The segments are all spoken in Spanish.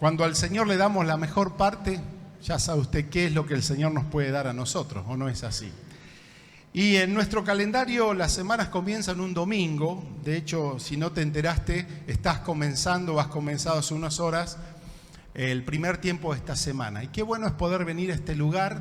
Cuando al Señor le damos la mejor parte, ya sabe usted qué es lo que el Señor nos puede dar a nosotros, ¿o no es así? Y en nuestro calendario las semanas comienzan un domingo. De hecho, si no te enteraste, has comenzado hace unas horas el primer tiempo de esta semana. Y qué bueno es poder venir a este lugar.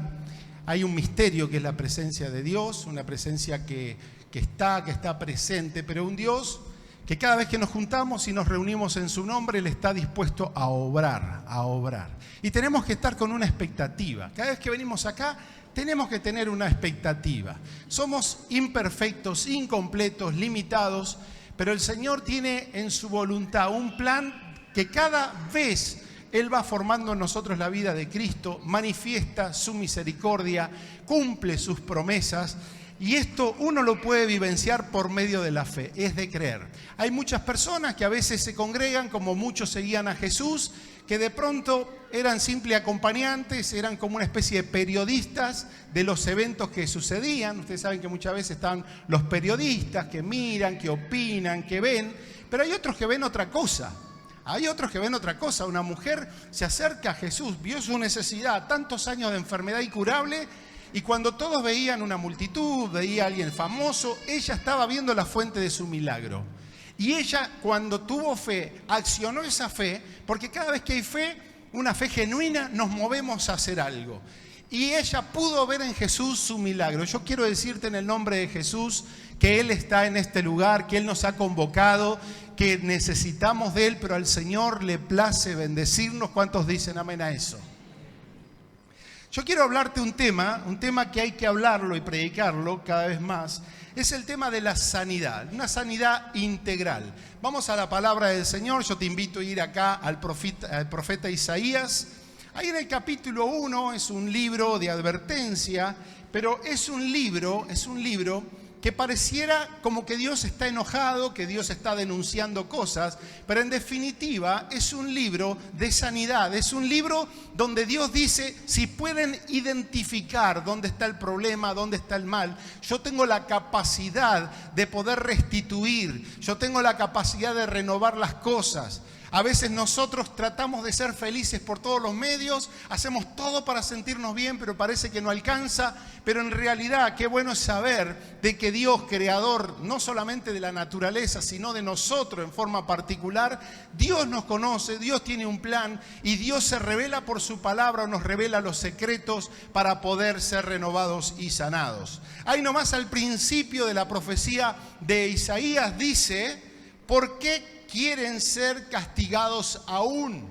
Hay un misterio que es la presencia de Dios, una presencia que está presente, pero un Dios que cada vez que nos juntamos y nos reunimos en su nombre, Él está dispuesto a obrar. Y tenemos que estar con una expectativa. Cada vez que venimos acá, tenemos que tener una expectativa. Somos imperfectos, incompletos, limitados, pero el Señor tiene en su voluntad un plan que cada vez Él va formando en nosotros la vida de Cristo, manifiesta su misericordia, cumple sus promesas. Y esto uno lo puede vivenciar por medio de la fe, es de creer. Hay muchas personas que a veces se congregan, como muchos seguían a Jesús, que de pronto eran simples acompañantes, eran como una especie de periodistas de los eventos que sucedían. Ustedes saben que muchas veces están los periodistas que miran, que opinan, que ven, pero hay otros que ven otra cosa. Una mujer se acerca a Jesús, vio su necesidad, tantos años de enfermedad incurable, y cuando todos veían una multitud, veía a alguien famoso, ella estaba viendo la fuente de su milagro. Y ella, cuando tuvo fe, accionó esa fe, porque cada vez que hay fe, una fe genuina, nos movemos a hacer algo. Y ella pudo ver en Jesús su milagro. Yo quiero decirte en el nombre de Jesús que Él está en este lugar, que Él nos ha convocado, que necesitamos de Él, pero al Señor le place bendecirnos. ¿Cuántos dicen amén a eso? Yo quiero hablarte un tema que hay que hablarlo y predicarlo cada vez más. Es el tema de la sanidad, una sanidad integral. Vamos a la palabra del Señor. Yo te invito a ir acá al profeta Isaías. Ahí en el capítulo 1 es un libro de advertencia, pero es un libro que pareciera como que Dios está enojado, que Dios está denunciando cosas, pero en definitiva es un libro de sanidad, es un libro donde Dios dice, si pueden identificar dónde está el problema, dónde está el mal, yo tengo la capacidad de poder restituir, yo tengo la capacidad de renovar las cosas. A veces nosotros tratamos de ser felices por todos los medios, hacemos todo para sentirnos bien, pero parece que no alcanza. Pero en realidad, qué bueno es saber de que Dios, creador no solamente de la naturaleza, sino de nosotros en forma particular, Dios nos conoce, Dios tiene un plan y Dios se revela por su palabra, nos revela los secretos para poder ser renovados y sanados. Ahí nomás al principio de la profecía de Isaías dice, ¿por qué quieren ser castigados aún?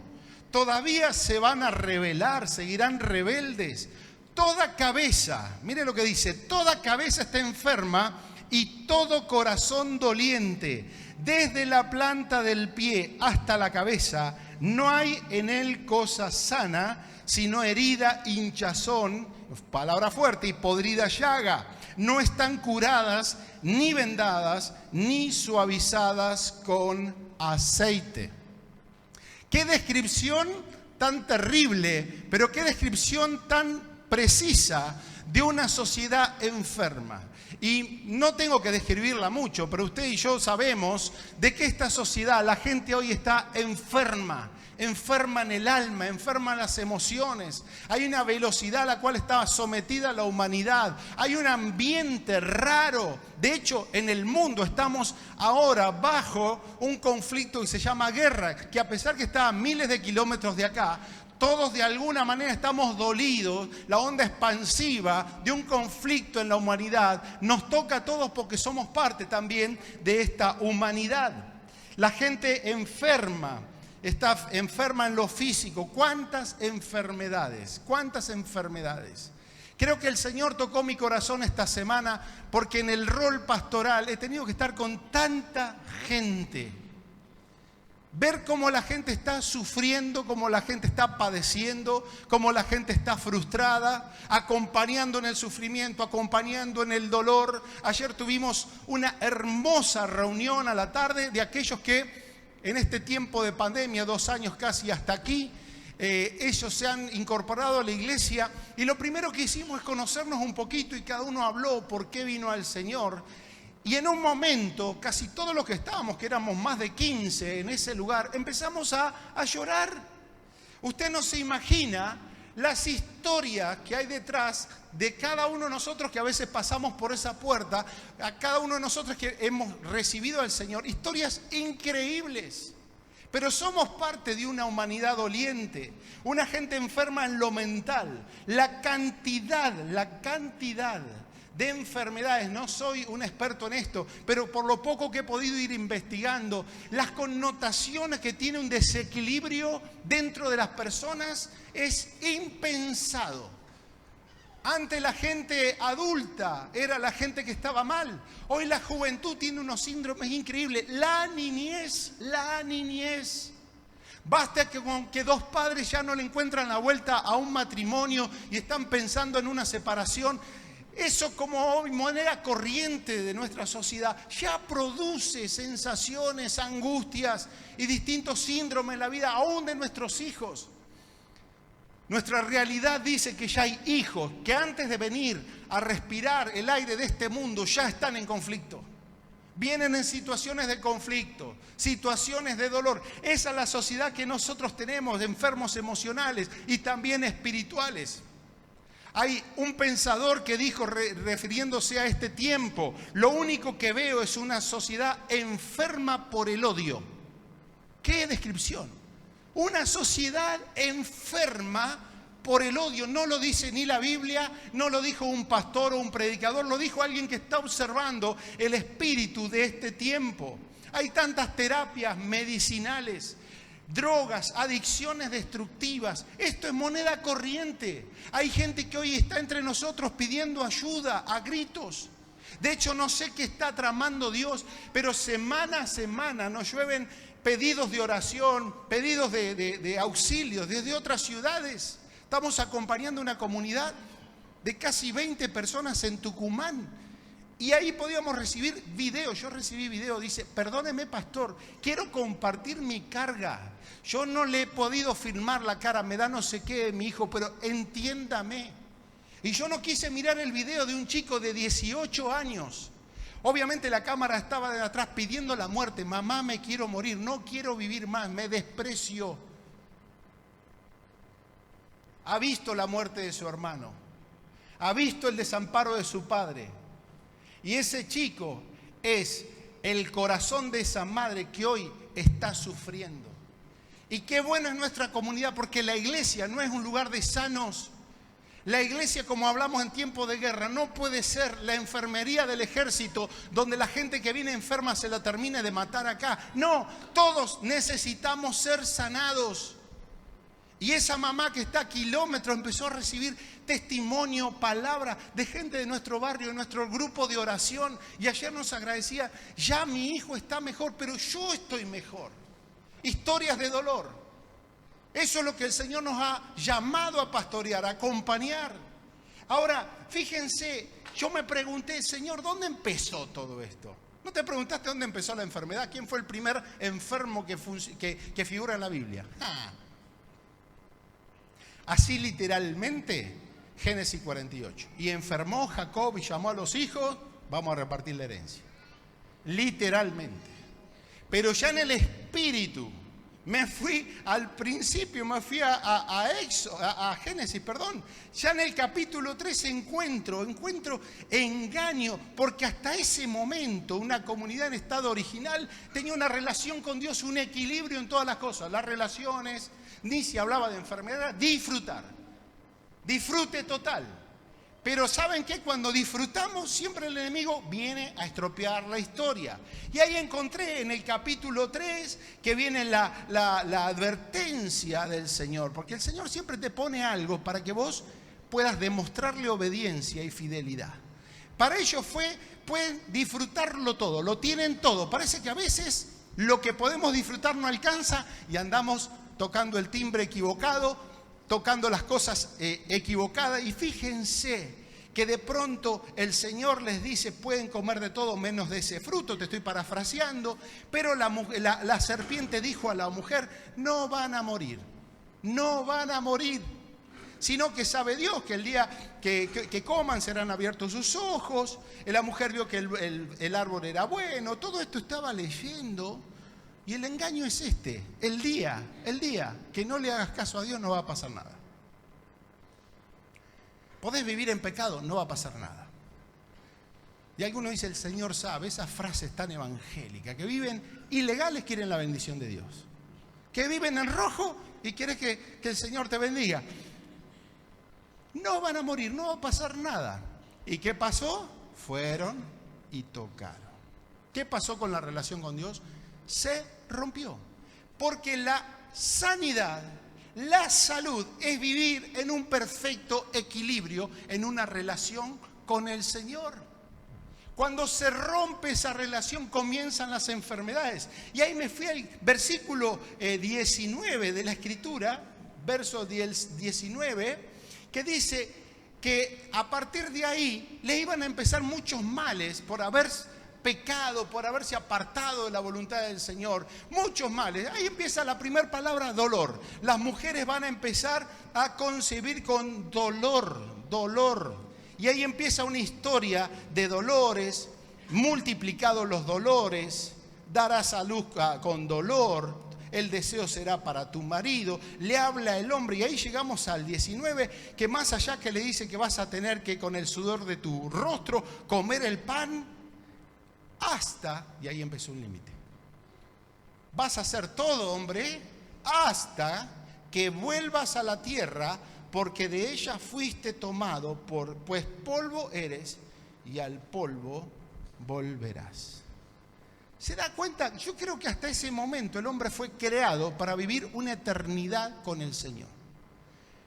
Todavía se van a rebelar, seguirán rebeldes. Toda cabeza, mire lo que dice, toda cabeza está enferma y todo corazón doliente. Desde la planta del pie hasta la cabeza, no hay en él cosa sana, sino herida, hinchazón, palabra fuerte, y podrida llaga. No están curadas, ni vendadas, ni suavizadas con aceite. Qué descripción tan terrible, pero qué descripción tan precisa de una sociedad enferma. Y no tengo que describirla mucho, pero usted y yo sabemos de que esta sociedad, la gente hoy está enferma en el alma, enferma en las emociones. Hay una velocidad a la cual está sometida la humanidad. Hay un ambiente raro. De hecho, en el mundo estamos ahora bajo un conflicto que se llama guerra, que a pesar que está a miles de kilómetros de acá, todos de alguna manera estamos dolidos. La onda expansiva de un conflicto en la humanidad nos toca a todos porque somos parte también de esta humanidad. La gente enferma. Está enferma en lo físico. ¿Cuántas enfermedades? Creo que el Señor tocó mi corazón esta semana porque en el rol pastoral he tenido que estar con tanta gente. Ver cómo la gente está sufriendo, cómo la gente está padeciendo, cómo la gente está frustrada, acompañando en el sufrimiento, acompañando en el dolor. Ayer tuvimos una hermosa reunión a la tarde de aquellos que en este tiempo de pandemia, 2 años casi hasta aquí, ellos se han incorporado a la iglesia y lo primero que hicimos es conocernos un poquito y cada uno habló por qué vino al Señor. Y en un momento, casi todos los que estábamos, que éramos más de 15 en ese lugar, empezamos a llorar. Usted no se imagina las historias que hay detrás de cada uno de nosotros que a veces pasamos por esa puerta, a cada uno de nosotros que hemos recibido al Señor, historias increíbles. Pero somos parte de una humanidad doliente, una gente enferma en lo mental. La cantidad de enfermedades, no soy un experto en esto, pero por lo poco que he podido ir investigando, las connotaciones que tiene un desequilibrio dentro de las personas es impensado. Antes la gente adulta era la gente que estaba mal. Hoy la juventud tiene unos síndromes increíbles. La niñez. Basta que dos padres ya no le encuentran la vuelta a un matrimonio y están pensando en una separación. Eso, como moneda corriente de nuestra sociedad, ya produce sensaciones, angustias y distintos síndromes en la vida, aún de nuestros hijos. Nuestra realidad dice que ya hay hijos que antes de venir a respirar el aire de este mundo ya están en conflicto. Vienen en situaciones de conflicto, situaciones de dolor. Esa es la sociedad que nosotros tenemos, de enfermos emocionales y también espirituales. Hay un pensador que dijo, refiriéndose a este tiempo, lo único que veo es una sociedad enferma por el odio. ¿Qué descripción? Una sociedad enferma por el odio. No lo dice ni la Biblia, no lo dijo un pastor o un predicador, lo dijo alguien que está observando el espíritu de este tiempo. Hay tantas terapias medicinales, drogas, adicciones destructivas. Esto es moneda corriente. Hay gente que hoy está entre nosotros pidiendo ayuda a gritos. De hecho, no sé qué está tramando Dios, pero semana a semana nos llueven pedidos de oración, pedidos de auxilio desde otras ciudades. Estamos acompañando una comunidad de casi 20 personas en Tucumán. Y ahí podíamos recibir videos. Yo recibí videos, dice, perdóneme pastor, quiero compartir mi carga. Yo no le he podido filmar la cara, me da no sé qué mi hijo, pero entiéndame. Y yo no quise mirar el video de un chico de 18 años. Obviamente la cámara estaba de atrás pidiendo la muerte. Mamá, me quiero morir, no quiero vivir más, me desprecio. Ha visto la muerte de su hermano. Ha visto el desamparo de su padre. Y ese chico es el corazón de esa madre que hoy está sufriendo. Y qué bueno es nuestra comunidad, porque la iglesia no es un lugar de sanos. La iglesia, como hablamos en tiempo de guerra, no puede ser la enfermería del ejército donde la gente que viene enferma se la termine de matar acá. No, todos necesitamos ser sanados. Y esa mamá que está a kilómetros empezó a recibir testimonio, palabra de gente de nuestro barrio, de nuestro grupo de oración. Y ayer nos agradecía, ya mi hijo está mejor, pero yo estoy mejor. Historias de dolor. Eso es lo que el Señor nos ha llamado a pastorear, a acompañar. Ahora, fíjense, yo me pregunté, Señor, ¿dónde empezó todo esto? ¿No te preguntaste dónde empezó la enfermedad? ¿Quién fue el primer enfermo que figura en la Biblia? Así literalmente, Génesis 48. Y enfermó Jacob y llamó a los hijos, vamos a repartir la herencia. Literalmente. Pero ya en el espíritu, me fui al principio, me fui a Génesis, perdón. Ya en el capítulo 3 encuentro engaño, porque hasta ese momento una comunidad en estado original tenía una relación con Dios, un equilibrio en todas las cosas, las relaciones, ni se hablaba de enfermedad, disfrutar, disfrute total. Pero ¿saben qué? Cuando disfrutamos, siempre el enemigo viene a estropear la historia. Y ahí encontré en el capítulo 3 que viene la advertencia del Señor. Porque el Señor siempre te pone algo para que vos puedas demostrarle obediencia y fidelidad. Para ellos pueden disfrutarlo todo, lo tienen todo. Parece que a veces lo que podemos disfrutar no alcanza y andamos tocando el timbre equivocado, tocando las cosas equivocadas. Y fíjense que de pronto el Señor les dice, pueden comer de todo menos de ese fruto, te estoy parafraseando, pero la serpiente dijo a la mujer, no van a morir, no van a morir, sino que sabe Dios que el día que coman serán abiertos sus ojos. La mujer vio que el árbol era bueno. Todo esto estaba leyendo Y el engaño es este, el día que no le hagas caso a Dios no va a pasar nada. Podés vivir en pecado, no va a pasar nada. Y algunos dicen, el Señor sabe, esa frase es tan evangélica, que viven ilegales quieren la bendición de Dios. Que viven en rojo y quieres que el Señor te bendiga. No van a morir, no va a pasar nada. ¿Y qué pasó? Fueron y tocaron. ¿Qué pasó con la relación con Dios? Se rompió. Porque la sanidad, la salud es vivir en un perfecto equilibrio, en una relación con el Señor. Cuando se rompe esa relación comienzan las enfermedades. Y ahí me fui al versículo 19 de la Escritura, verso 19, que dice que a partir de ahí le iban a empezar muchos males por haber pecado, por haberse apartado de la voluntad del Señor, muchos males. Ahí empieza la primera palabra, dolor. Las mujeres van a empezar a concebir con dolor. Y ahí empieza una historia de dolores, multiplicados los dolores, darás a luz con dolor, el deseo será para tu marido, le habla el hombre. Y ahí llegamos al 19, que más allá que le dice que vas a tener que con el sudor de tu rostro comer el pan, hasta, y ahí empezó un límite. Vas a hacer todo, hombre, hasta que vuelvas a la tierra, porque de ella fuiste tomado, pues polvo eres, y al polvo volverás. ¿Se da cuenta? Yo creo que hasta ese momento el hombre fue creado para vivir una eternidad con el Señor.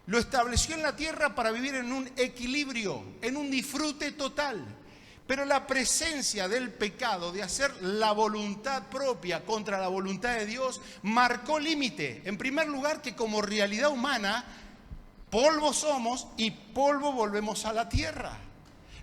Lo estableció en la tierra para vivir en un equilibrio, en un disfrute total. Pero la presencia del pecado, de hacer la voluntad propia contra la voluntad de Dios, marcó límite. En primer lugar, que como realidad humana, polvo somos y polvo volvemos a la tierra.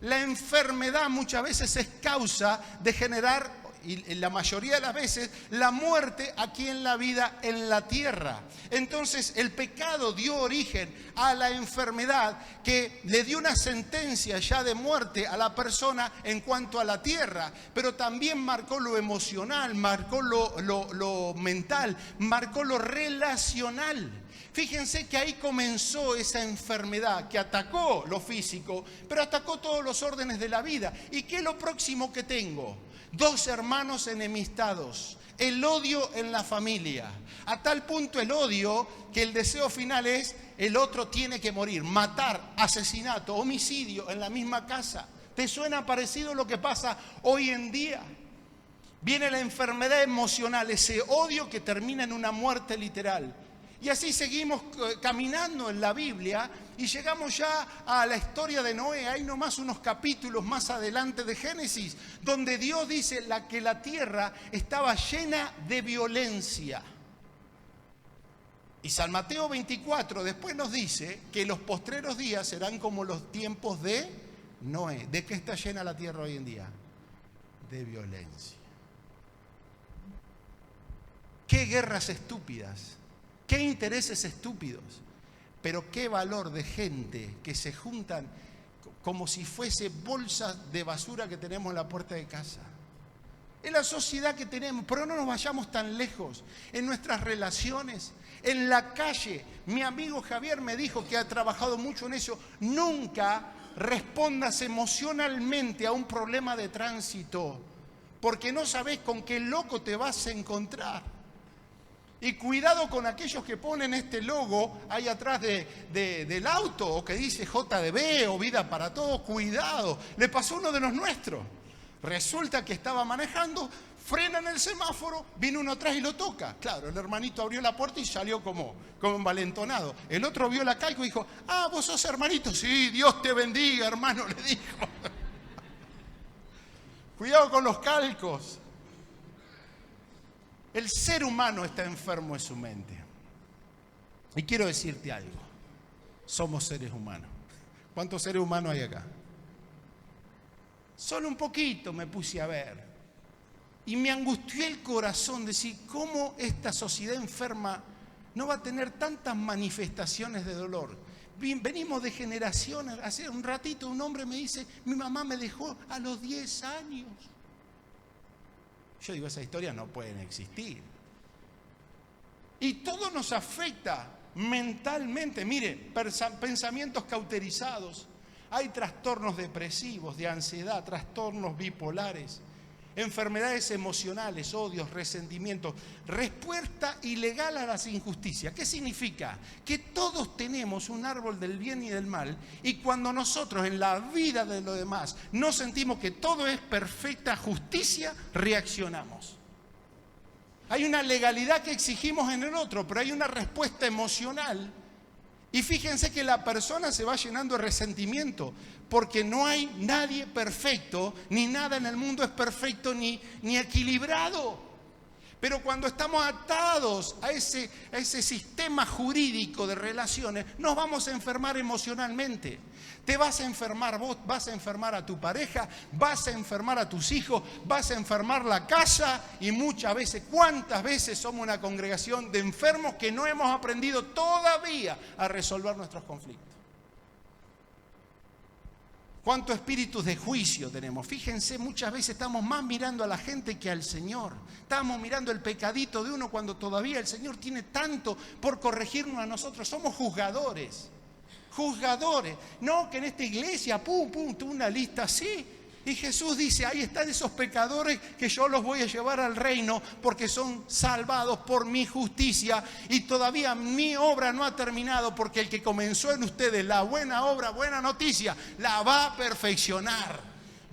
La enfermedad muchas veces es causa de generar, y la mayoría de las veces, la muerte aquí en la vida, en la tierra. Entonces el pecado dio origen a la enfermedad que le dio una sentencia ya de muerte a la persona en cuanto a la tierra, pero también marcó lo emocional, marcó lo mental, marcó lo relacional. Fíjense que ahí comenzó esa enfermedad que atacó lo físico, pero atacó todos los órdenes de la vida. ¿Y qué es lo próximo que tengo? 2 hermanos enemistados, el odio en la familia, a tal punto el odio que el deseo final es el otro tiene que morir, matar, asesinato, homicidio en la misma casa. ¿Te suena parecido lo que pasa hoy en día? Viene la enfermedad emocional, ese odio que termina en una muerte literal. Y así seguimos caminando en la Biblia y llegamos ya a la historia de Noé. Hay nomás unos capítulos más adelante de Génesis, donde Dios dice que la tierra estaba llena de violencia. Y San Mateo 24 después nos dice que los postreros días serán como los tiempos de Noé. ¿De qué está llena la tierra hoy en día? De violencia. ¿Qué guerras estúpidas? ¿Qué intereses estúpidos? Pero qué valor de gente que se juntan como si fuese bolsas de basura que tenemos en la puerta de casa. Es la sociedad que tenemos, pero no nos vayamos tan lejos. En nuestras relaciones, en la calle. Mi amigo Javier me dijo que ha trabajado mucho en eso. Nunca respondas emocionalmente a un problema de tránsito, porque no sabes con qué loco te vas a encontrar. Y cuidado con aquellos que ponen este logo ahí atrás del auto, o que dice JDB o Vida para Todos. Cuidado, le pasó a uno de los nuestros. Resulta que estaba manejando, frena en el semáforo, vino uno atrás y lo toca. Claro, el hermanito abrió la puerta y salió como envalentonado. El otro vio la calco y dijo, vos sos hermanito. Sí, Dios te bendiga, hermano, le dijo. Cuidado con los calcos. El ser humano está enfermo en su mente. Y quiero decirte algo. Somos seres humanos. ¿Cuántos seres humanos hay acá? Solo un poquito me puse a ver. Y me angustió el corazón decir cómo esta sociedad enferma no va a tener tantas manifestaciones de dolor. Venimos de generaciones. Hace un ratito un hombre me dice, mi mamá me dejó a los 10 años. Yo digo, esas historias no pueden existir. Y todo nos afecta mentalmente. Mire, pensamientos cauterizados. Hay trastornos depresivos, de ansiedad, trastornos bipolares, enfermedades emocionales, odios, resentimientos, respuesta ilegal a las injusticias. ¿Qué significa? Que todos tenemos un árbol del bien y del mal, y cuando nosotros en la vida de los demás no sentimos que todo es perfecta justicia, reaccionamos. Hay una legalidad que exigimos en el otro, pero hay una respuesta emocional. Y fíjense que la persona se va llenando de resentimiento, porque no hay nadie perfecto, ni nada en el mundo es perfecto ni equilibrado. Pero cuando estamos atados a ese sistema jurídico de relaciones, nos vamos a enfermar emocionalmente. Te vas a enfermar vos, vas a enfermar a tu pareja, vas a enfermar a tus hijos, vas a enfermar la casa, y muchas veces, ¿cuántas veces somos una congregación de enfermos que no hemos aprendido todavía a resolver nuestros conflictos? ¿Cuántos espíritus de juicio tenemos? Fíjense, muchas veces estamos más mirando a la gente que al Señor. Estamos mirando el pecadito de uno cuando todavía el Señor tiene tanto por corregirnos a nosotros. Somos juzgadores. Juzgadores. No, que en esta iglesia, tuvo una lista así. Y Jesús dice, ahí están esos pecadores que yo los voy a llevar al reino porque son salvados por mi justicia, y todavía mi obra no ha terminado, porque el que comenzó en ustedes la buena obra, buena noticia, la va a perfeccionar.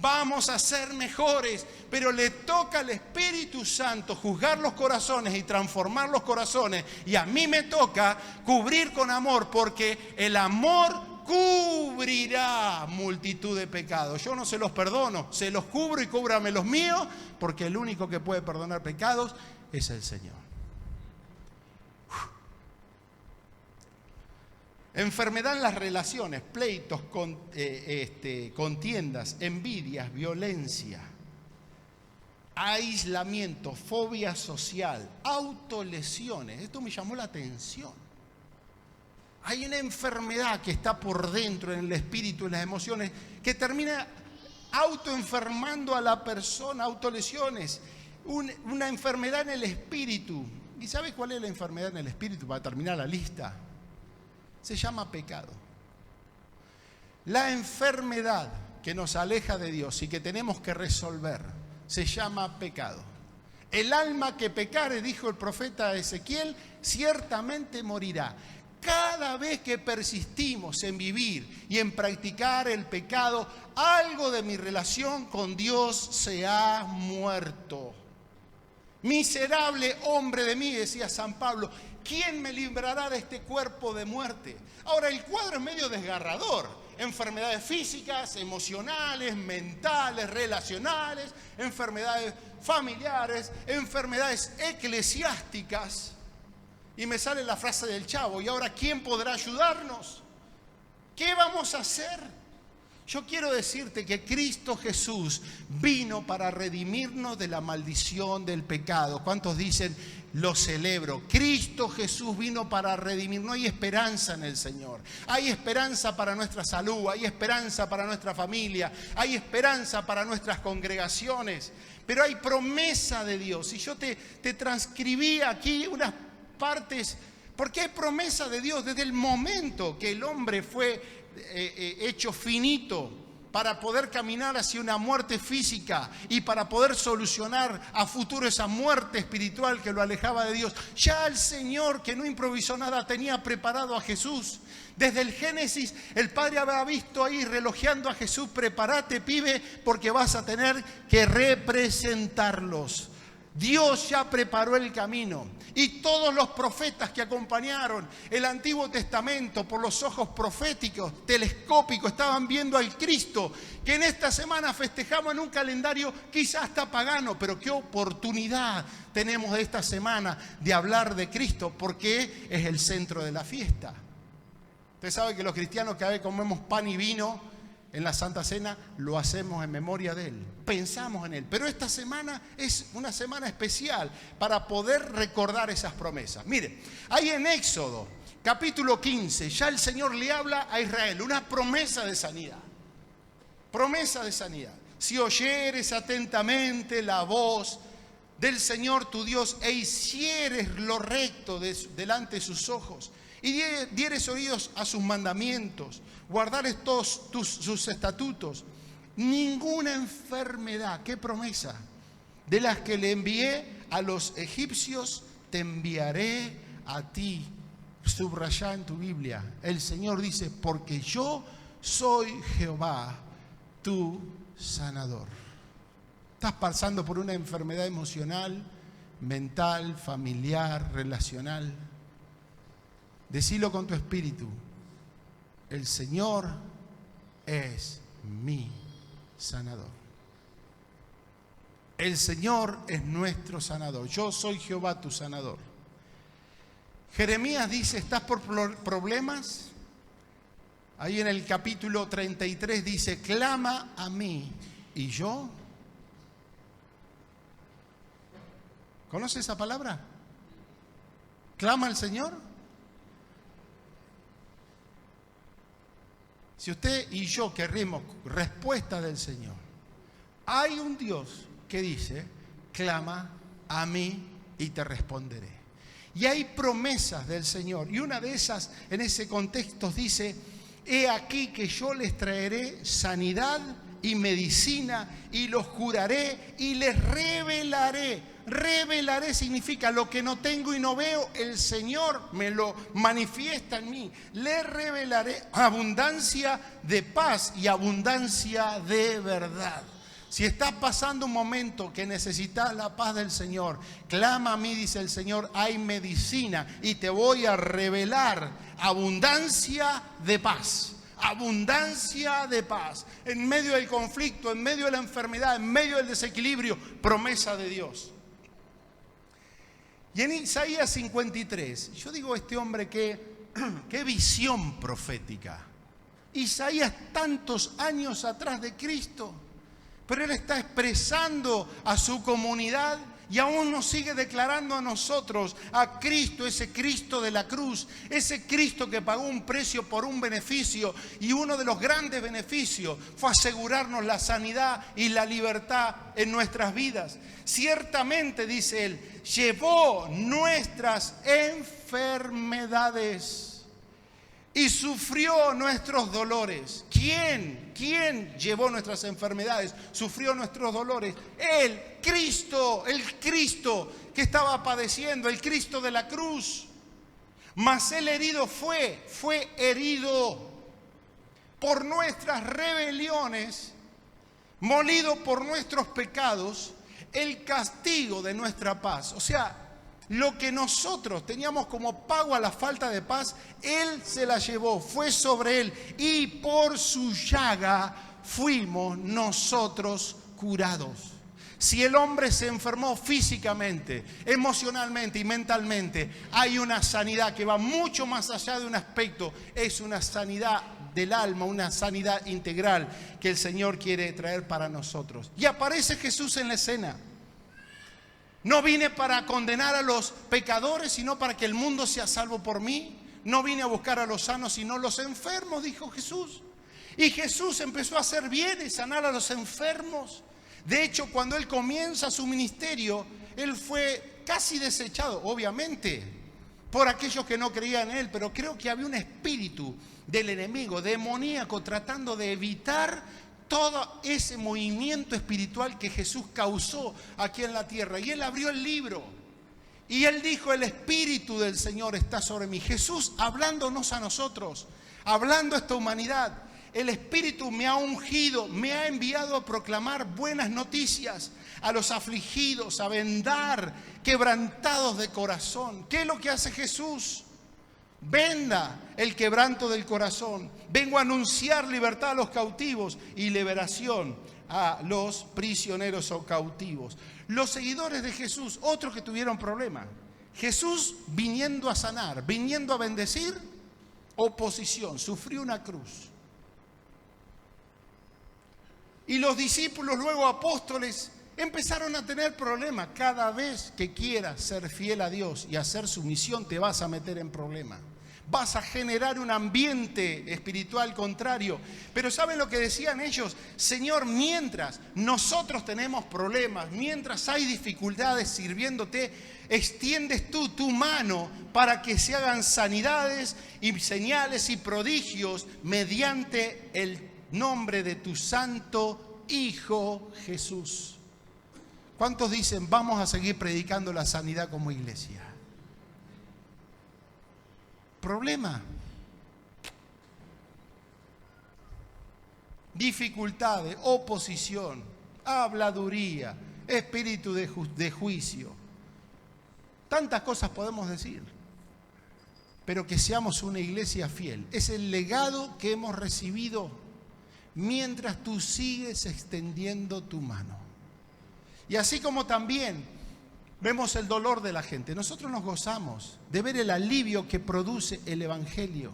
Vamos a ser mejores, pero le toca al Espíritu Santo juzgar los corazones y transformar los corazones, y a mí me toca cubrir con amor, porque el amor cubrirá multitud de pecados. Yo no se los perdono, se los cubro y cúbrame los míos, porque el único que puede perdonar pecados es el Señor. Enfermedad en las relaciones, pleitos, contiendas, envidias, violencia, aislamiento, fobia social, autolesiones. Esto me llamó la atención. Hay una enfermedad que está por dentro, en el espíritu, en las emociones, que termina autoenfermando a la persona, autolesiones, una enfermedad en el espíritu. ¿Y sabe cuál es la enfermedad en el espíritu? Para terminar la lista, se llama pecado. La enfermedad que nos aleja de Dios y que tenemos que resolver se llama pecado. El alma que pecare, dijo el profeta Ezequiel, ciertamente morirá. Cada vez que persistimos en vivir y en practicar el pecado, algo de mi relación con Dios se ha muerto. Miserable hombre de mí, decía San Pablo, ¿quién me librará de este cuerpo de muerte? Ahora, el cuadro es medio desgarrador. Enfermedades físicas, emocionales, mentales, relacionales, enfermedades familiares, enfermedades eclesiásticas. Y me sale la frase del Chavo, ¿y ahora quién podrá ayudarnos? ¿Qué vamos a hacer? Yo quiero decirte que Cristo Jesús vino para redimirnos de la maldición del pecado. ¿Cuántos dicen, lo celebro? Cristo Jesús vino para redimirnos. No hay esperanza en el Señor. Hay esperanza para nuestra salud, hay esperanza para nuestra familia, hay esperanza para nuestras congregaciones. Pero hay promesa de Dios. Y yo te transcribí aquí unas partes, porque hay promesa de Dios desde el momento que el hombre fue hecho finito para poder caminar hacia una muerte física y para poder solucionar a futuro esa muerte espiritual que lo alejaba de Dios. Ya el Señor, que no improvisó nada, tenía preparado a Jesús. Desde el Génesis, el Padre había visto ahí relojeando a Jesús: prepárate, pibe, porque vas a tener que representarlos. Dios ya preparó el camino, y todos los profetas que acompañaron el Antiguo Testamento por los ojos proféticos, telescópicos, estaban viendo al Cristo, que en esta semana festejamos en un calendario quizás hasta pagano, pero qué oportunidad tenemos de esta semana de hablar de Cristo, porque es el centro de la fiesta. Usted sabe que los cristianos, cada vez que comemos pan y vino en la Santa Cena, lo hacemos en memoria de Él, pensamos en Él. Pero esta semana es una semana especial para poder recordar esas promesas. Mire, ahí en Éxodo, capítulo 15, ya el Señor le habla a Israel, una promesa de sanidad. Promesa de sanidad. Si oyeres atentamente la voz del Señor tu Dios e hicieres lo recto delante de sus ojos y dieres oídos a sus mandamientos, guardares todos sus estatutos, ninguna enfermedad, qué promesa, de las que le envié a los egipcios, te enviaré a ti. Subrayá en tu Biblia, el Señor dice, porque yo soy Jehová, tu sanador. Estás pasando por una enfermedad emocional, mental, familiar, relacional. Decilo con tu espíritu, el Señor es mi sanador. El Señor es nuestro sanador. Yo soy Jehová tu sanador. Jeremías dice, ¿estás por problemas? Ahí en el capítulo 33 dice, clama a mí y yo. ¿Conoce esa palabra? ¿Clama al Señor? Si usted y yo queremos respuesta del Señor, hay un Dios que dice, clama a mí y te responderé. Y hay promesas del Señor. Y una de esas, en ese contexto, dice, he aquí que yo les traeré sanidad y medicina y los curaré y les revelaré. Revelaré significa lo que no tengo y no veo, el Señor me lo manifiesta en mí. Le revelaré abundancia de paz y abundancia de verdad. Si estás pasando un momento que necesitas la paz del Señor, clama a mí, dice el Señor, hay medicina y te voy a revelar abundancia de paz. Abundancia de paz. En medio del conflicto, en medio de la enfermedad, en medio del desequilibrio, promesa de Dios. Y en Isaías 53, yo digo, este hombre, qué visión profética. Isaías tantos años atrás de Cristo, pero él está expresando a su comunidad y aún nos sigue declarando a nosotros, a Cristo, ese Cristo de la cruz, ese Cristo que pagó un precio por un beneficio, y uno de los grandes beneficios fue asegurarnos la sanidad y la libertad en nuestras vidas. Ciertamente, dice él, llevó nuestras enfermedades y sufrió nuestros dolores. ¿Quién llevó nuestras enfermedades? Sufrió nuestros dolores. Él, Cristo, el Cristo que estaba padeciendo, el Cristo de la cruz. Mas el herido fue herido por nuestras rebeliones, molido por nuestros pecados, el castigo de nuestra paz. O sea, lo que nosotros teníamos como pago a la falta de paz, Él se la llevó, fue sobre Él, y por su llaga fuimos nosotros curados. Si el hombre se enfermó físicamente, emocionalmente y mentalmente, hay una sanidad que va mucho más allá de un aspecto, es una sanidad del alma, una sanidad integral que el Señor quiere traer para nosotros. Y aparece Jesús en la escena. No vine para condenar a los pecadores, sino para que el mundo sea salvo por mí. No vine a buscar a los sanos, sino a los enfermos, dijo Jesús. Y Jesús empezó a hacer bien y sanar a los enfermos. De hecho, cuando Él comienza su ministerio, Él fue casi desechado, obviamente, por aquellos que no creían en Él. Pero creo que había un espíritu del enemigo, demoníaco, tratando de evitar todo ese movimiento espiritual que Jesús causó aquí en la tierra. Y Él abrió el libro y Él dijo, el Espíritu del Señor está sobre mí. Jesús hablándonos a nosotros, hablando a esta humanidad. El Espíritu me ha ungido, me ha enviado a proclamar buenas noticias a los afligidos, a vendar quebrantados de corazón. ¿Qué es lo que hace Jesús? Venda el quebranto del corazón. Vengo a anunciar libertad a los cautivos y liberación a los prisioneros o cautivos. Los seguidores de Jesús, otros que tuvieron problemas. Jesús viniendo a sanar, viniendo a bendecir, oposición, sufrió una cruz. Y los discípulos, luego apóstoles, empezaron a tener problemas. Cada vez que quieras ser fiel a Dios y hacer su misión, te vas a meter en problemas. Vas a generar un ambiente espiritual contrario. Pero ¿saben lo que decían ellos? Señor, mientras nosotros tenemos problemas, mientras hay dificultades sirviéndote, extiendes tú tu mano para que se hagan sanidades y señales y prodigios mediante el nombre de tu santo Hijo Jesús. ¿Cuántos dicen, vamos a seguir predicando la sanidad como iglesia? Problema. Dificultades, oposición, habladuría, espíritu de juicio. Tantas cosas podemos decir. Pero que seamos una iglesia fiel. Es el legado que hemos recibido mientras tú sigues extendiendo tu mano. Y así como también vemos el dolor de la gente, nosotros nos gozamos de ver el alivio que produce el Evangelio.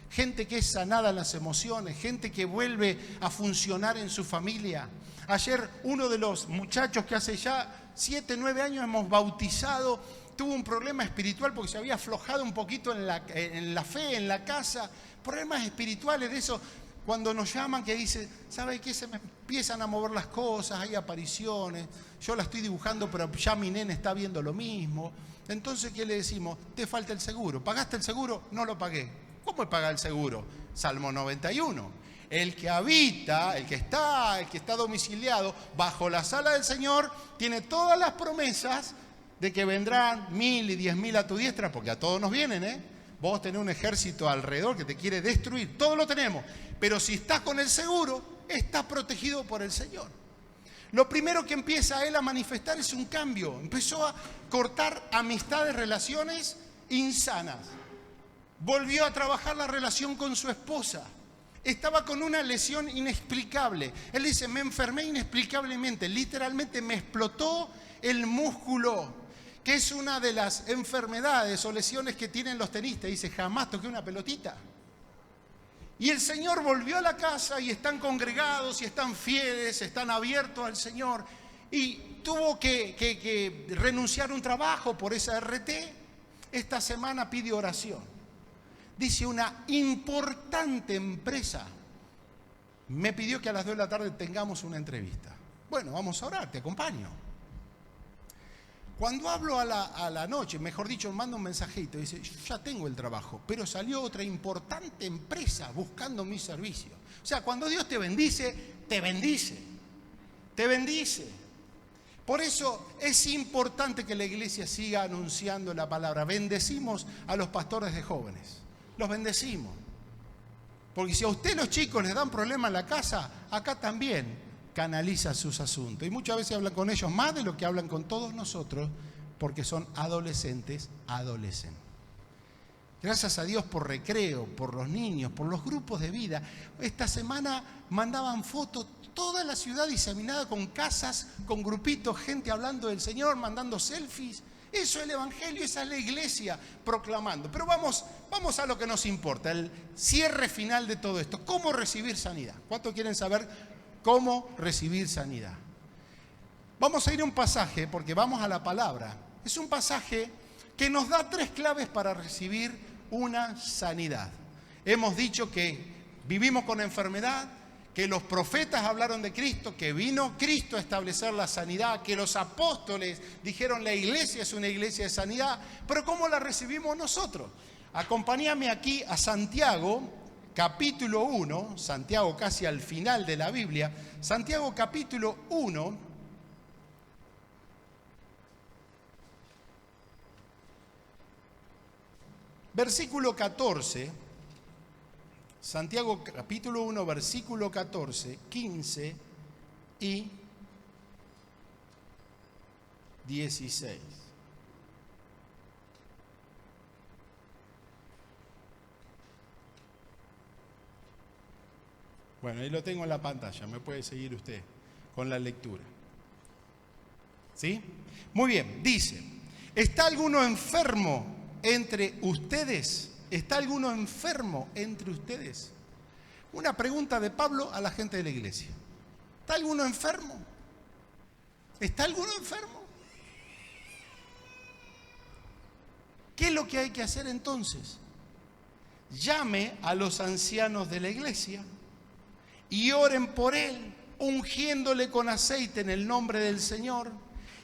Gente que es sanada en las emociones, gente que vuelve a funcionar en su familia. Ayer uno de los muchachos que hace ya 7, 9 años hemos bautizado, tuvo un problema espiritual porque se había aflojado un poquito en la fe, en la casa. Problemas espirituales de eso. Cuando nos llaman que dice, ¿sabe qué? Se me empiezan a mover las cosas, hay apariciones, yo la estoy dibujando, pero ya mi nene está viendo lo mismo. Entonces, ¿qué le decimos? Te falta el seguro. ¿Pagaste el seguro? No lo pagué. ¿Cómo es pagar el seguro? Salmo 91. El que habita, el que está domiciliado bajo la sala del Señor, tiene todas las promesas de que vendrán 1000 y 10.000 a tu diestra, porque a todos nos vienen, ¿eh? Vos tenés un ejército alrededor que te quiere destruir. Todo lo tenemos. Pero si estás con el seguro, estás protegido por el Señor. Lo primero que empieza él a manifestar es un cambio. Empezó a cortar amistades, relaciones insanas. Volvió a trabajar la relación con su esposa. Estaba con una lesión inexplicable. Él dice, me enfermé inexplicablemente. Literalmente me explotó el músculo, que es una de las enfermedades o lesiones que tienen los tenistas. Dice, jamás toqué una pelotita. Y el Señor volvió a la casa y están congregados y están fieles, están abiertos al Señor. Y tuvo que renunciar a un trabajo por esa RT. Esta semana pide oración. Dice, una importante empresa me pidió que a las 2 de la tarde tengamos una entrevista. Bueno, vamos a orar, te acompaño. Cuando hablo a la noche, mejor dicho, mando un mensajito, dice, yo ya tengo el trabajo, pero salió otra importante empresa buscando mi servicio. O sea, cuando Dios te bendice, te bendice. Te bendice. Por eso es importante que la iglesia siga anunciando la palabra. Bendecimos a los pastores de jóvenes. Los bendecimos. Porque si a usted los chicos les dan problemas en la casa, acá también canaliza sus asuntos. Y muchas veces hablan con ellos más de lo que hablan con todos nosotros, porque son adolescentes. Gracias a Dios por Recreo, por los niños, por los grupos de vida. Esta semana mandaban fotos, toda la ciudad diseminada con casas, con grupitos, gente hablando del Señor, mandando selfies. Eso es el Evangelio, esa es la iglesia proclamando. Pero vamos a lo que nos importa, el cierre final de todo esto. ¿Cómo recibir sanidad? ¿Cuántos quieren saber cómo recibir sanidad? Vamos a ir a un pasaje, porque vamos a la palabra. Es un pasaje que nos da 3 claves para recibir una sanidad. Hemos dicho que vivimos con enfermedad, que los profetas hablaron de Cristo, que vino Cristo a establecer la sanidad, que los apóstoles dijeron la iglesia es una iglesia de sanidad, pero ¿cómo la recibimos nosotros? Acompáñame aquí a Santiago, capítulo 1, Santiago casi al final de la Biblia, Santiago capítulo 1, versículo 14, Santiago capítulo 1, versículo 14, 15 y 16. Bueno, ahí lo tengo en la pantalla, me puede seguir usted con la lectura. ¿Sí? Muy bien, dice, ¿está alguno enfermo entre ustedes? ¿Está alguno enfermo entre ustedes? Una pregunta de Pablo a la gente de la iglesia. ¿Está alguno enfermo? ¿Está alguno enfermo? ¿Qué es lo que hay que hacer entonces? llame a los ancianos de la iglesia y oren por él, ungiéndole con aceite en el nombre del Señor.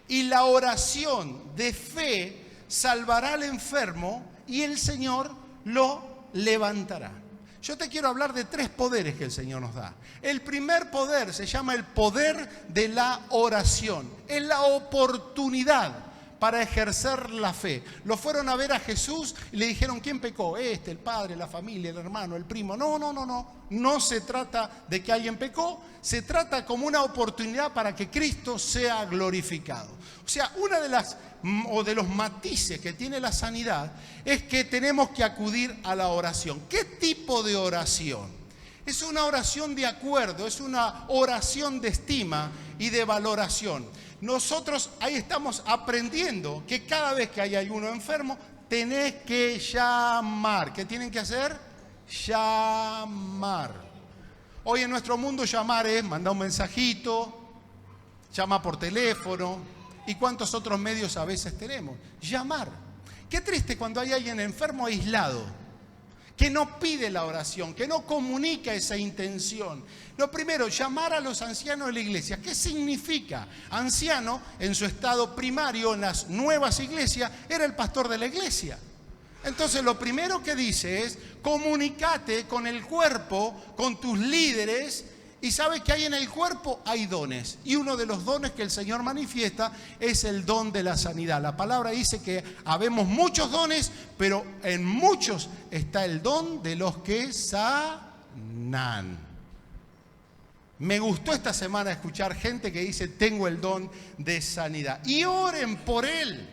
Y la oración de fe salvará al enfermo y el Señor lo levantará. Yo te quiero hablar de 3 poderes que el Señor nos da. El primer poder se llama el poder de la oración. Es la oportunidad para ejercer la fe. Lo fueron a ver a Jesús y le dijeron, ¿quién pecó? El padre, la familia, el hermano, el primo. No. No se trata de que alguien pecó, se trata como una oportunidad para que Cristo sea glorificado. O sea, una de los matices que tiene la sanidad es que tenemos que acudir a la oración. ¿Qué tipo de oración? Es una oración de acuerdo, es una oración de estima y de valoración. Nosotros ahí estamos aprendiendo que cada vez que hay alguno enfermo, tenés que llamar. ¿Qué tienen que hacer? Llamar. Hoy en nuestro mundo llamar es mandar un mensajito, llama por teléfono y cuántos otros medios a veces tenemos. Llamar. Qué triste cuando hay alguien enfermo aislado, que no pide la oración, que no comunica esa intención. Lo primero, llamar a los ancianos de la iglesia. ¿Qué significa? Anciano, en su estado primario, en las nuevas iglesias, era el pastor de la iglesia. Entonces, lo primero que dice es, comunícate con el cuerpo, con tus líderes, y sabes que hay en el cuerpo, hay dones. Y uno de los dones que el Señor manifiesta es el don de la sanidad. La palabra dice que habemos muchos dones, pero en muchos está el don de los que sanan. Me gustó esta semana escuchar gente que dice, tengo el don de sanidad. Y oren por él.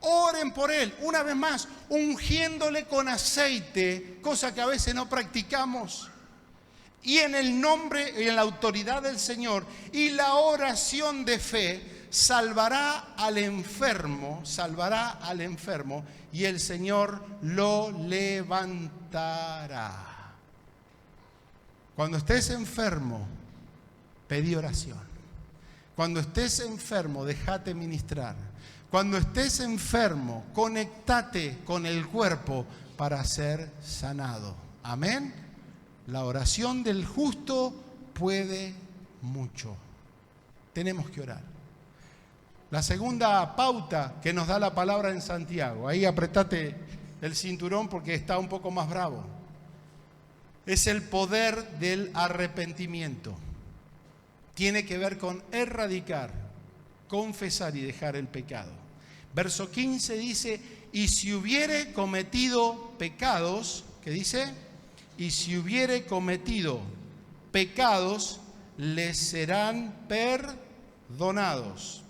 Oren por él, una vez más, ungiéndole con aceite, cosa que a veces no practicamos. Y en el nombre y en la autoridad del Señor, y la oración de fe salvará al enfermo, y el Señor lo levantará. Cuando estés enfermo, pedí oración. Cuando estés enfermo, déjate ministrar. Cuando estés enfermo, conectate con el cuerpo para ser sanado. Amén. La oración del justo puede mucho. Tenemos que orar. La segunda pauta que nos da la palabra en Santiago, ahí apretate el cinturón porque está un poco más bravo, es el poder del arrepentimiento. Tiene que ver con erradicar, confesar y dejar el pecado. Verso 15 dice, y si hubiere cometido pecados, ¿qué dice? Y si hubiere cometido pecados, les serán perdonados.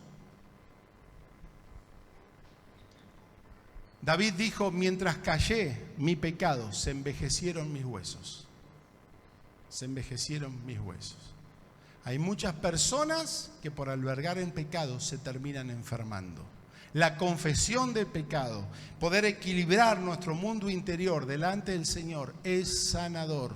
David dijo, mientras callé mi pecado, se envejecieron mis huesos. Se envejecieron mis huesos. Hay muchas personas que por albergar en pecado se terminan enfermando. La confesión del pecado, poder equilibrar nuestro mundo interior delante del Señor es sanador.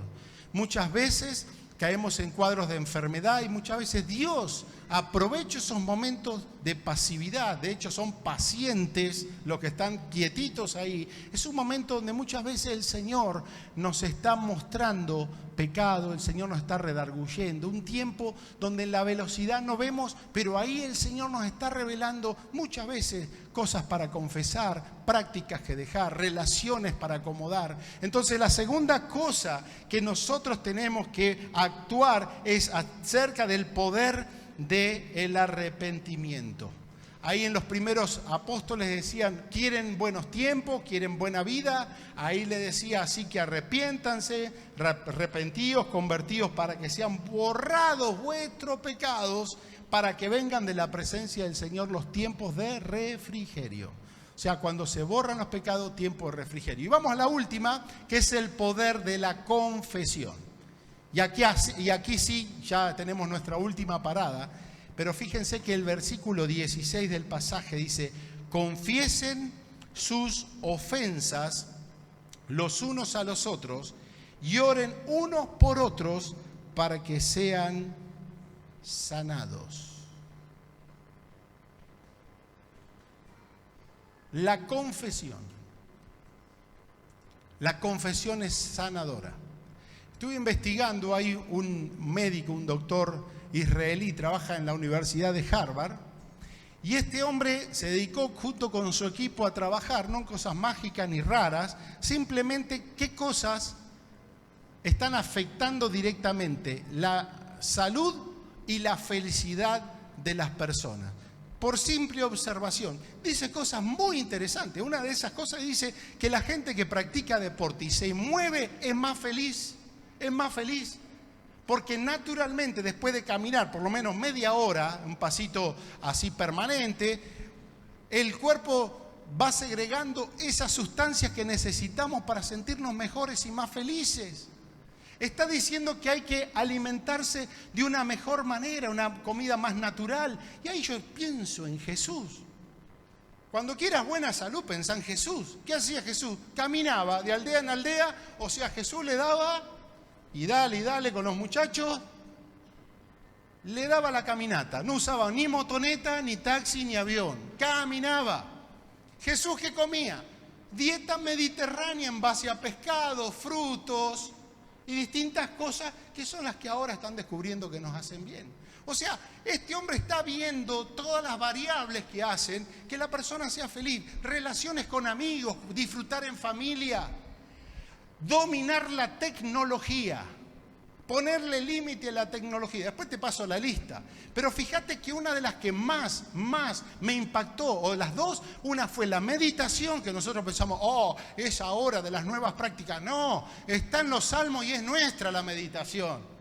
Muchas veces caemos en cuadros de enfermedad y muchas veces Dios aprovecha esos momentos de pasividad. De hecho, son pacientes los que están quietitos ahí. Es un momento donde muchas veces el Señor nos está mostrando pecado, el Señor nos está redarguyendo. Un tiempo donde en la velocidad no vemos, pero ahí el Señor nos está revelando muchas veces cosas para confesar, prácticas que dejar, relaciones para acomodar. Entonces, la segunda cosa que nosotros tenemos que actuar es acerca del poder del arrepentimiento. Ahí en los primeros apóstoles decían, quieren buenos tiempos, quieren buena vida. Ahí le decía, así que arrepiéntanse, arrepentíos, convertíos para que sean borrados vuestros pecados, para que vengan de la presencia del Señor los tiempos de refrigerio. O sea, cuando se borran los pecados, tiempo de refrigerio. Y vamos a la última, que es el poder de la confesión. Y aquí sí, ya tenemos nuestra última parada, pero fíjense que el versículo 16 del pasaje dice, confiesen sus ofensas los unos a los otros y oren unos por otros para que sean sanados. La confesión. La confesión es sanadora. Estuve investigando, hay un médico, un doctor israelí, trabaja en la Universidad de Harvard, y este hombre se dedicó junto con su equipo a trabajar, no en cosas mágicas ni raras, simplemente qué cosas están afectando directamente la salud y la felicidad de las personas. Por simple observación. Dice cosas muy interesantes. Una de esas cosas dice que la gente que practica deporte y se mueve es más feliz. Es más feliz. Porque naturalmente después de caminar por lo menos media hora, un pasito así permanente, el cuerpo va segregando esas sustancias que necesitamos para sentirnos mejores y más felices. Está diciendo que hay que alimentarse de una mejor manera, una comida más natural. Y ahí yo pienso en Jesús. Cuando quieras buena salud, pensá en Jesús. ¿Qué hacía Jesús? Caminaba de aldea en aldea, o sea, Jesús le daba, y dale con los muchachos, le daba la caminata. No usaba ni motoneta, ni taxi, ni avión. Caminaba. Jesús, ¿qué comía? Dieta mediterránea en base a pescado, frutos y distintas cosas que son las que ahora están descubriendo que nos hacen bien. O sea, este hombre está viendo todas las variables que hacen que la persona sea feliz. Relaciones con amigos, disfrutar en familia, dominar la tecnología, ponerle límite a la tecnología. Después te paso la lista. Pero fíjate que una de las que más me impactó, o de las dos, una fue la meditación, que nosotros pensamos, es ahora de las nuevas prácticas. No, está en los salmos y es nuestra la meditación.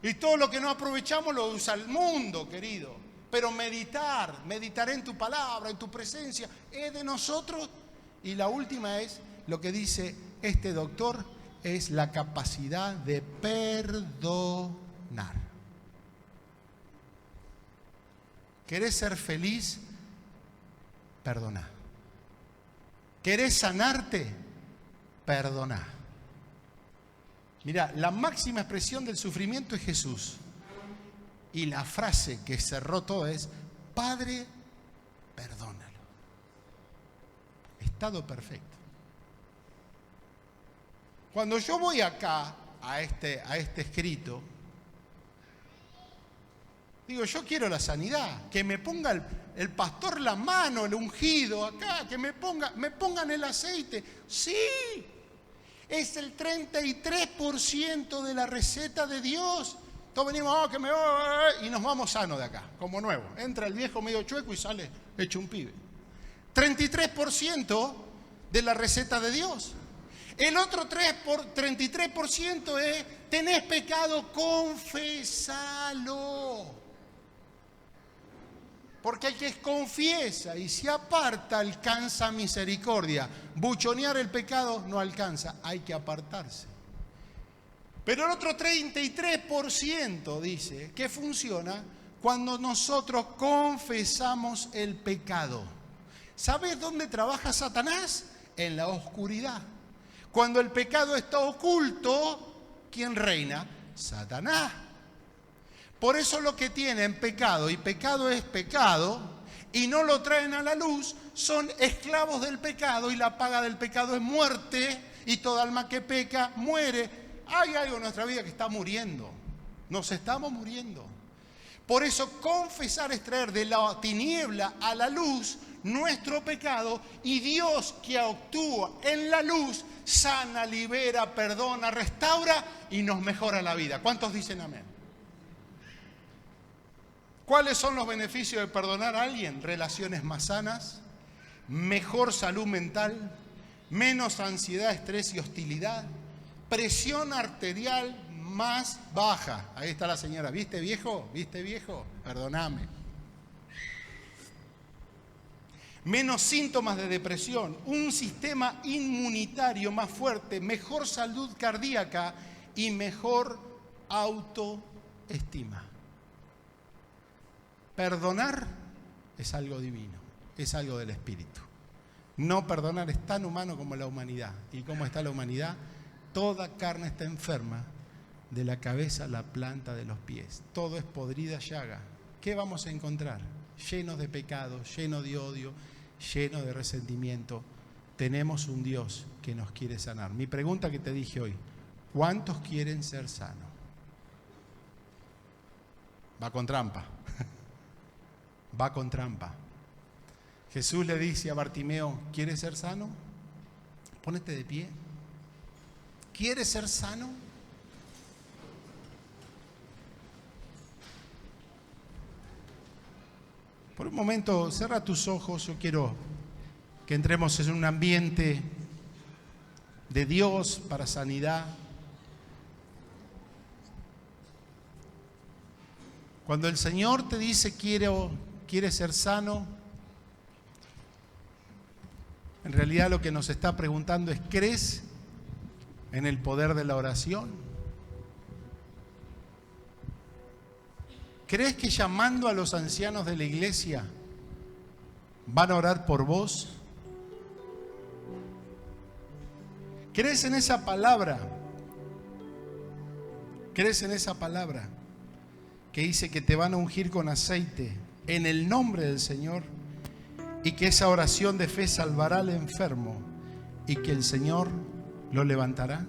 Y todo lo que no aprovechamos lo usa el mundo, querido. Pero meditar en tu palabra, en tu presencia, es de nosotros. Y la última es lo que dice este doctor, es la capacidad de perdonar. ¿Querés ser feliz? Perdona. ¿Querés sanarte? Perdona. Mira, la máxima expresión del sufrimiento es Jesús. Y la frase que cerró todo es, Padre, perdónalo. Estado perfecto. Cuando yo voy acá, a este escrito, digo, yo quiero la sanidad, que me ponga el pastor la mano, el ungido acá, que me pongan el aceite. Sí, es el 33% de la receta de Dios. Todos venimos, y nos vamos sanos de acá, como nuevo. Entra el viejo medio chueco y sale hecho un pibe. 33% de la receta de Dios. El otro 33% es, tenés pecado, confesalo. Porque el que confiesa y se aparta alcanza misericordia. Buchonear el pecado no alcanza, hay que apartarse. Pero el otro 33% dice que funciona cuando nosotros confesamos el pecado. ¿Sabes dónde trabaja Satanás? En la oscuridad. Cuando el pecado está oculto, ¿quién reina? Satanás. Por eso lo que tienen pecado, y pecado es pecado, y no lo traen a la luz, son esclavos del pecado, y la paga del pecado es muerte, y toda alma que peca muere. Hay algo en nuestra vida que está muriendo. Nos estamos muriendo. Por eso confesar es traer de la tiniebla a la luz nuestro pecado, y Dios que actúa en la luz sana, libera, perdona, restaura y nos mejora la vida. ¿Cuántos dicen amén? ¿Cuáles son los beneficios de perdonar a alguien? Relaciones más sanas, mejor salud mental, menos ansiedad, estrés y hostilidad, presión arterial más baja. Ahí está la señora. ¿Viste, viejo? ¿Viste, viejo? Perdóname. Menos síntomas de depresión, un sistema inmunitario más fuerte, mejor salud cardíaca y mejor autoestima. Perdonar es algo divino, es algo del espíritu. No perdonar es tan humano como la humanidad. ¿Y cómo está la humanidad? Toda carne está enferma, de la cabeza a la planta de los pies. Todo es podrida llaga. ¿Qué vamos a encontrar? Llenos de pecado, lleno de odio, lleno de resentimiento. tenemos un Dios que nos quiere sanar. Mi pregunta que te dije hoy, ¿cuántos quieren ser sanos? Va con trampa. Va con trampa. Jesús le dice a Bartimeo, ¿quieres ser sano? Pónete de pie. ¿Quieres ser sano? Por un momento, cierra tus ojos. Yo quiero que entremos en un ambiente de Dios para sanidad. Cuando el Señor te dice quiere ser sano, en realidad lo que nos está preguntando es, ¿crees en el poder de la oración? ¿Crees que llamando a los ancianos de la iglesia van a orar por vos? ¿Crees en esa palabra? ¿Crees en esa palabra que dice que te van a ungir con aceite en el nombre del Señor y que esa oración de fe salvará al enfermo y que el Señor lo levantará?